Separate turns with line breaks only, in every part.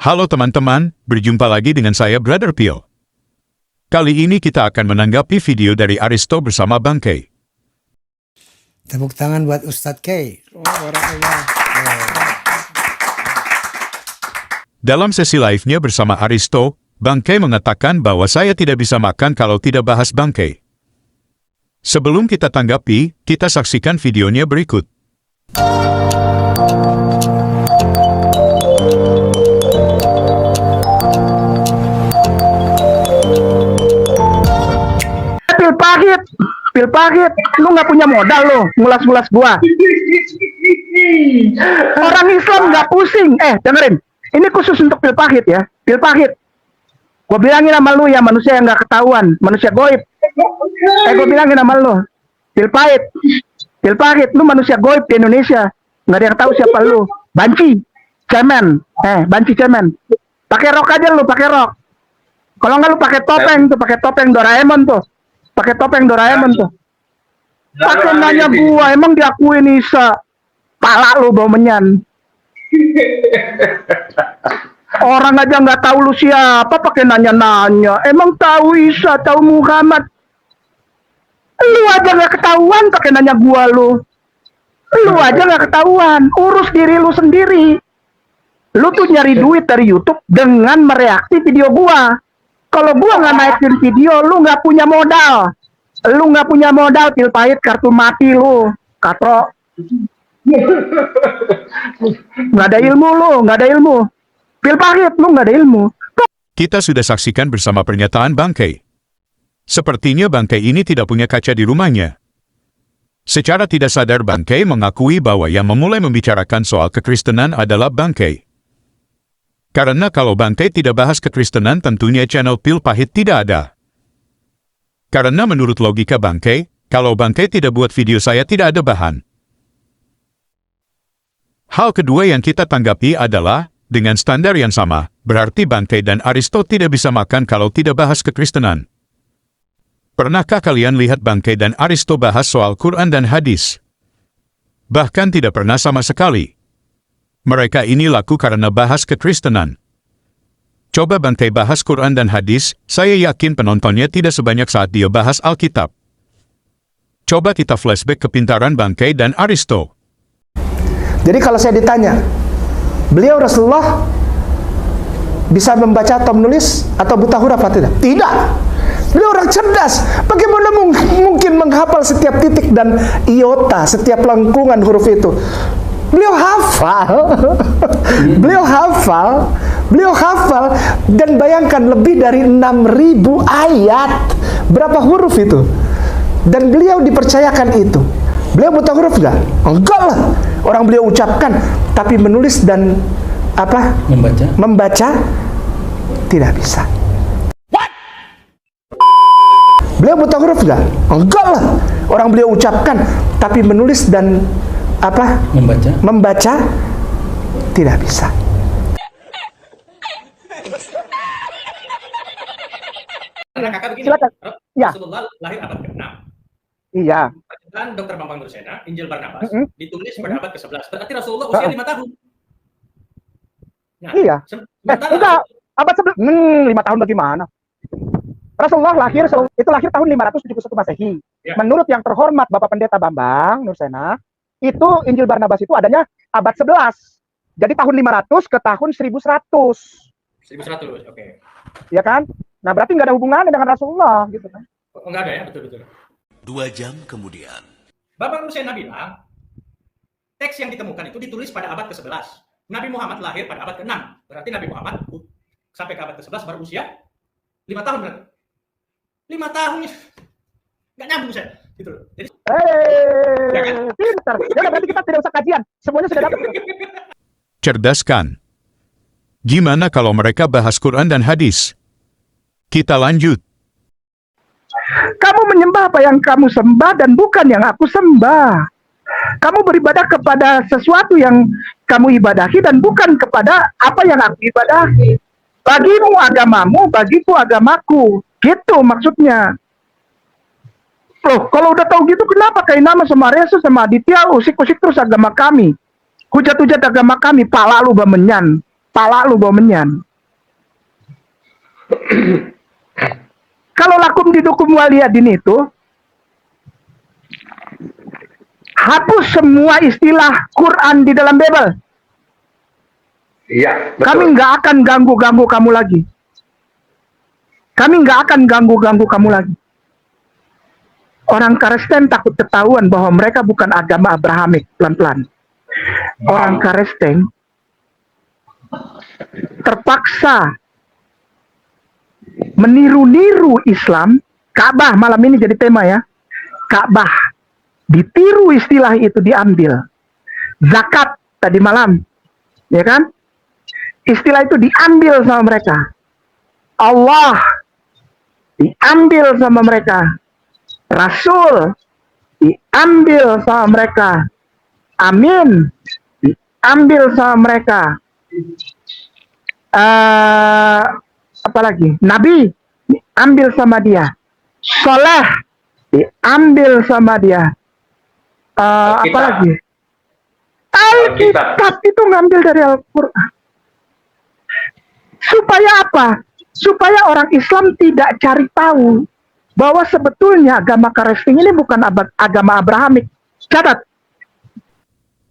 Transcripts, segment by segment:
Halo teman-teman, berjumpa lagi dengan saya Brother Pio. Kali ini kita akan menanggapi video dari Aristo bersama Bang K.
Tepuk tangan buat Ustadz K.
Dalam sesi live-nya bersama Aristo, Bang K mengatakan bahwa saya tidak bisa makan kalau tidak bahas Bang K. Sebelum kita tanggapi, kita saksikan videonya berikut.
Pil pahit, lu nggak punya modal lo, ngulas-ngulas gua. Orang Islam nggak pusing. Dengerin, ini khusus untuk pil pahit ya, pil pahit. Gua bilangin sama lu ya, manusia yang nggak ketahuan, manusia goib. Gua bilangin sama lu, pil pahit, lu manusia goib di Indonesia, nggak ada yang tahu siapa lu. Banci, cemen, banci cemen. Pakai rok aja lu, pakai rok. Kalau nggak lu pakai topeng Doraemon tuh. Pakai topeng Doraemon tuh. Pakai nanya gua, emang diakuin Isa. Pala lu bau menyan. Orang aja nggak tahu lu siapa, pakai nanya-nanya. Emang tahu Isa, tahu Muhammad. Lu aja nggak ketahuan, pakai nanya gua lu. Lu aja nggak ketahuan, urus diri lu sendiri. Lu tuh nyari duit dari YouTube dengan mereaksi video gua. Kalau gua nggak naikin video, lu nggak punya modal. Lu nggak punya modal, pil pahit, kartu mati lu, katro. Nggak ada ilmu lu, nggak ada ilmu. Pil pahit, lu nggak ada ilmu.
Kita sudah saksikan bersama pernyataan Bang K. Sepertinya Bang K ini tidak punya kaca di rumahnya. Secara tidak sadar Bang K mengakui bahwa yang memulai membicarakan soal kekristenan adalah Bang K. Karena kalau Bang K tidak bahas kekristenan, tentunya channel Pil Pahit tidak ada. Karena menurut logika Bang K, kalau Bang K tidak buat video saya tidak ada bahan. Hal kedua yang kita tanggapi adalah, dengan standar yang sama, berarti Bang K dan Aristo tidak bisa makan kalau tidak bahas kekristenan. Pernahkah kalian lihat Bang K dan Aristo bahas soal Quran dan hadis? Bahkan tidak pernah sama sekali. Mereka ini laku karena bahas kekristenan. Coba Bang K bahas Quran dan hadis, saya yakin penontonnya tidak sebanyak saat dia bahas Alkitab. Coba kita flashback kepintaran Bang K dan Aristo.
Jadi kalau saya ditanya, beliau Rasulullah bisa membaca atau menulis atau buta huruf atau tidak? Tidak. Beliau orang cerdas. Bagaimana mungkin menghafal setiap titik dan iota, setiap lengkungan huruf itu? Beliau hafal, dan bayangkan lebih dari 6.000 ayat. Berapa huruf itu? Dan beliau dipercayakan itu. Beliau buta huruf enggak? Enggak lah. Orang beliau ucapkan, tapi menulis dan membaca tidak bisa. Beliau buta huruf enggak? Enggak lah. Orang beliau ucapkan, tapi menulis dan membaca tidak bisa.
Karena kakak begini,
Silakan. Ya.
Rasulullah lahir abad ke-6.
Iya.
Dan Dr. Bambang Nursena, Injil Barnabas, ditulis pada abad ke-11. Berarti Rasulullah usia 5 tahun. Nah,
Iya. Enggak, abad 11. 5 tahun bagaimana? Rasulullah lahir tahun 571 Masehi.
Ya.
Menurut yang terhormat Bapak Pendeta Bambang Nursena, itu Injil Barnabas itu adanya abad 11. Jadi tahun 500 ke tahun 1100.
1100, oke.
Ya kan? Nah, berarti nggak ada hubungannya dengan Rasulullah gitu kan.
Oh, enggak ada ya, betul-betul.
2 jam kemudian.
Bambang Nursena bilang, teks yang ditemukan itu ditulis pada abad ke-11. Nabi Muhammad lahir pada abad ke-6. Berarti Nabi Muhammad sampai ke abad ke-11 berusia 5 tahun berarti. 5 tahun nggak nyambung saya. Gitu loh. Jadi, ya kan?
Pintar. Ya berarti kita tidak usah kajian. Semuanya sudah dapat.
Cerdas kan? Gimana kalau mereka bahas Quran dan hadis? Kita lanjut.
Kamu menyembah apa yang kamu sembah dan bukan yang aku sembah. Kamu beribadah kepada sesuatu yang kamu ibadahi dan bukan kepada apa yang aku ibadahi. Bagimu agamamu, bagiku agamaku. Gitu maksudnya. Loh, kalau udah tahu gitu kenapa kayak nama sama Yesus sama Aditya usik-usik terus agama kami. Hujat-hujat agama kami, pala lu bamenyan. pala lu bawa menyan. Kalau lakum didukum waliyadin itu hapus semua istilah Quran di dalam Bible.
Iya, betul.
Kami nggak akan ganggu-ganggu kamu lagi. Kami nggak akan ganggu-ganggu kamu lagi. Orang Kristen takut ketahuan bahwa mereka bukan agama Abrahamik. Pelan-pelan. Orang Kristen terpaksa meniru-niru Islam. Ka'bah malam ini jadi tema ya. Ka'bah. Ditiru istilah itu diambil. Zakat tadi malam. Ya kan? Istilah itu diambil sama mereka. Allah diambil sama mereka. Rasul diambil sama mereka. Amin diambil sama mereka. Apalagi Nabi diambil sama dia. Soleh diambil sama dia. Apalagi Alkitab itu ngambil dari Al-Quran. Supaya apa? Supaya orang Islam tidak cari tahu bahwa sebetulnya agama Kristen ini bukan agama Abrahamik. Catat.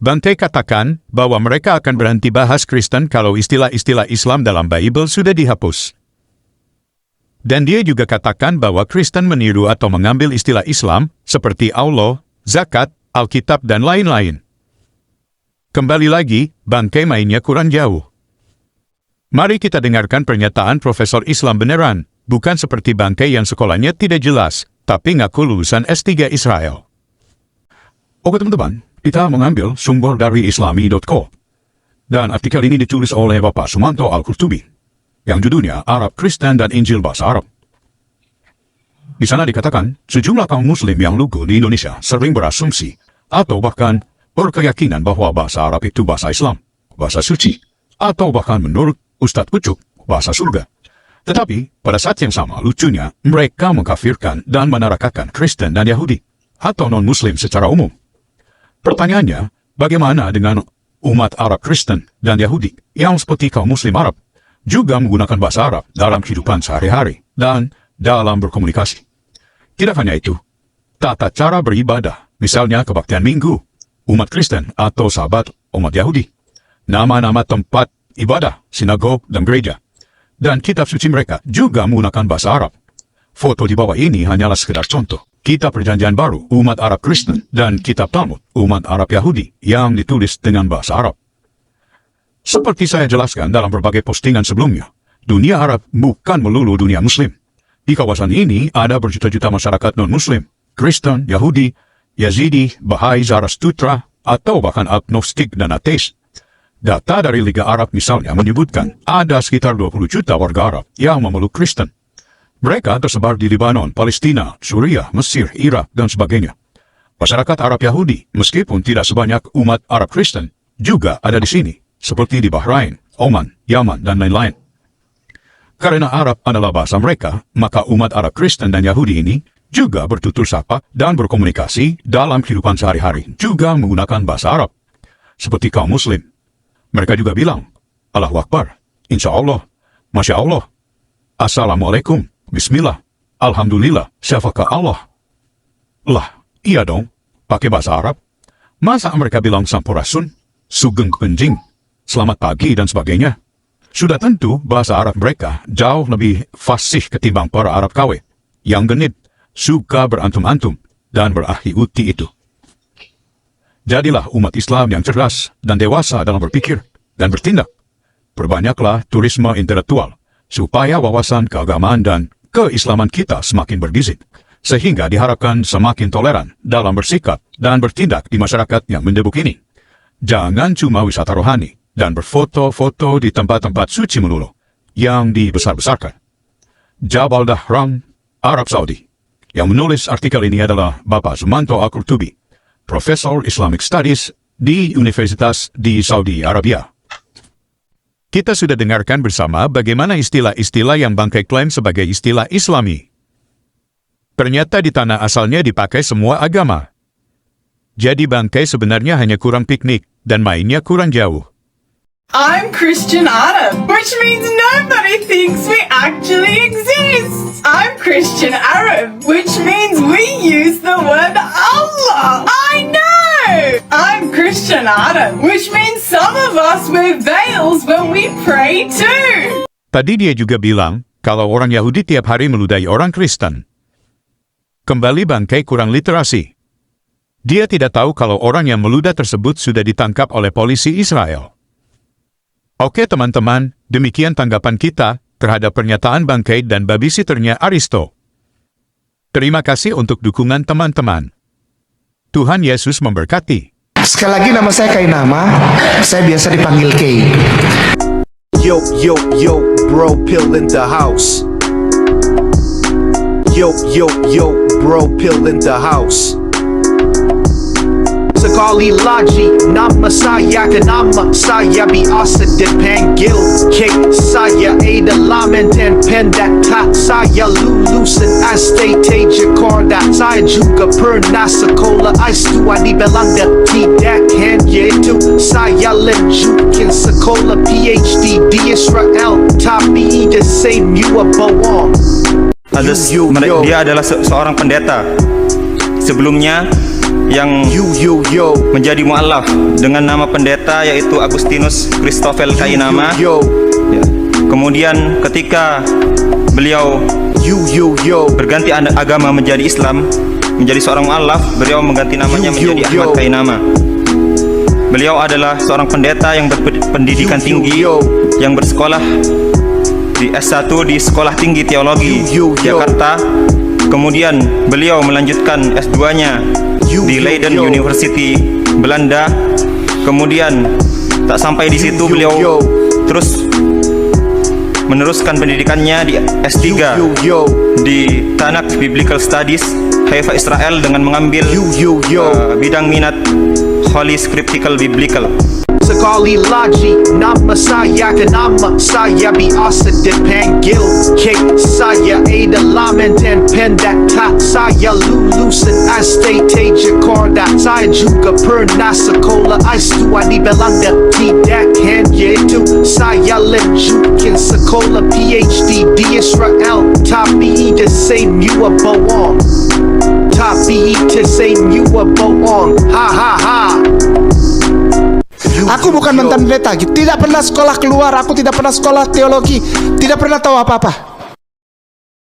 Bante katakan bahwa mereka akan berhenti bahas Kristen kalau istilah-istilah Islam dalam Bible sudah dihapus. Dan dia juga katakan bahwa Kristen meniru atau mengambil istilah Islam seperti Allah, zakat, Alkitab, dan lain-lain. Kembali lagi, Bangke mainnya kurang jauh. Mari kita dengarkan pernyataan Profesor Islam beneran, bukan seperti Bangke yang sekolahnya tidak jelas, tapi ngaku lulusan S3 Israel. Oke teman-teman, kita mengambil sumber dari islami.co. Dan artikel ini ditulis oleh Bapak Sumanto Al-Qurtubi, yang judulnya Arab Kristen dan Injil Bahasa Arab. Di sana dikatakan, sejumlah kaum muslim yang lugu di Indonesia sering berasumsi, atau bahkan berkeyakinan bahwa bahasa Arab itu bahasa Islam, bahasa suci, atau bahkan menurut Ustadz Pucuk, bahasa surga. Tetapi, pada saat yang sama, lucunya, mereka mengkafirkan dan menarakakan Kristen dan Yahudi, atau non-Muslim secara umum. Pertanyaannya, bagaimana dengan umat Arab Kristen dan Yahudi yang seperti kaum Muslim Arab, juga menggunakan bahasa Arab dalam kehidupan sehari-hari dan dalam berkomunikasi? Tidak hanya itu, tata cara beribadah, misalnya kebaktian minggu, umat Kristen atau sahabat umat Yahudi, nama-nama tempat ibadah, sinagog, dan gereja, dan kitab suci mereka juga menggunakan bahasa Arab. Foto di bawah ini hanyalah sekedar contoh. Kitab Perjanjian Baru, umat Arab Kristen, dan kitab Talmud, umat Arab Yahudi, yang ditulis dengan bahasa Arab. Seperti saya jelaskan dalam berbagai postingan sebelumnya, dunia Arab bukan melulu dunia Muslim. Di kawasan ini ada berjuta-juta masyarakat non-Muslim, Kristen, Yahudi, Yazidi, Bahai, Zarathustra, atau bahkan agnostik dan ateis. Data dari Liga Arab misalnya menyebutkan ada sekitar 20 juta warga Arab yang memeluk Kristen. Mereka tersebar di Lebanon, Palestina, Suriah, Mesir, Irak, dan sebagainya. Masyarakat Arab Yahudi, meskipun tidak sebanyak umat Arab Kristen, juga ada di sini, seperti di Bahrain, Oman, Yaman, dan lain-lain. Karena Arab adalah bahasa mereka, maka umat Arab Kristen dan Yahudi ini juga bertutur sapa dan berkomunikasi dalam kehidupan sehari-hari, juga menggunakan bahasa Arab. Seperti kaum Muslim. Mereka juga bilang, Allahu Akbar, Insya Allah, Masya Allah, Assalamualaikum, Bismillah, Alhamdulillah, Syafaka Allah. Lah, iya dong, pakai bahasa Arab. Masa mereka bilang Sampurasun, Sugeng Penjing, Selamat Pagi, dan sebagainya? Sudah tentu bahasa Arab mereka jauh lebih fasih ketimbang para Arab KW, yang genit, suka berantum-antum, dan berahi uti itu. Jadilah umat Islam yang cerdas dan dewasa dalam berpikir dan bertindak. Perbanyaklah turisme intelektual, supaya wawasan keagamaan dan keislaman kita semakin bergizi, sehingga diharapkan semakin toleran dalam bersikap dan bertindak di masyarakat yang mendebuk ini. Jangan cuma wisata rohani dan berfoto-foto di tempat-tempat suci melulu yang dibesar-besarkan. Jabal Dahram, Arab Saudi. Yang menulis artikel ini adalah Bapak Sumanto Al-Qurtubi, Profesor Islamic Studies di Universitas di Saudi Arabia. Kita sudah dengarkan bersama bagaimana istilah-istilah yang Bangke klaim sebagai istilah Islami. Ternyata di tanah asalnya dipakai semua agama. Jadi Bangke sebenarnya hanya kurang piknik dan mainnya kurang jauh.
I'm Christian Adam, which means nobody thinks we actually exist. I'm Christian Arab, which means we use the word Allah. I know! I'm Christian Adam, which means some of us wear veils when we pray too.
Tadi dia juga bilang, kalau orang Yahudi tiap hari meludahi orang Kristen. Kembali bangkai kurang literasi. Dia tidak tahu kalau orang yang meludah tersebut sudah ditangkap oleh polisi Israel. Oke teman-teman, demikian tanggapan kita terhadap pernyataan bangkai dan babysitternya Aristo. Terima kasih untuk dukungan teman-teman. Tuhan Yesus memberkati.
Sekali lagi nama saya Kainama, saya biasa dipanggil Kay.
Yo, yo, yo, bro, pill in the house. Yo, yo, yo, bro, pill in the house. Sekali lagi nama saya Kenama saya biasa dipanggil K. Saya adalah mantan pendeta. Saya lulusan STT Jakarta. Saya juga pernah sekolah S2 di Belanda. Tidak hanya itu, saya lanjutkan sekolah PhD di Israel. Tapi the same you are bohong.
Dia adalah seorang pendeta sebelumnya yang menjadi mu'alaf dengan nama pendeta yaitu Agustinus Christoffel Kainama. Ya. Kemudian ketika beliau berganti agama menjadi Islam, menjadi seorang mu'alaf, beliau mengganti namanya menjadi Ahmad Kainama. Beliau adalah seorang pendeta yang berpendidikan tinggi, yang bersekolah di S1 di Sekolah Tinggi Teologi Jakarta. Kemudian beliau melanjutkan S2-nya di Leiden University, Belanda. Kemudian tak sampai di situ, beliau terus meneruskan pendidikannya di S3 di Tanakh Biblical Studies, Haifa, Israel, dengan mengambil bidang minat Holy Scriptural Biblical.
Sekali lagi nama saya Kenama saya biasa dipanggil K. Saya adalah mantan pendeta. Saya lulusan STT Jakarta. Saya juga pernah sekolah S2 di Belanda. Tidak hanya itu, saya lanjutkan sekolah PhD di Israel. Tapi the same you are bohong. Tapi the same you are bohong. Ha ha ha.
Aku bukan mantan pendeta, tidak pernah sekolah keluar, aku tidak pernah sekolah teologi, tidak pernah tahu apa-apa.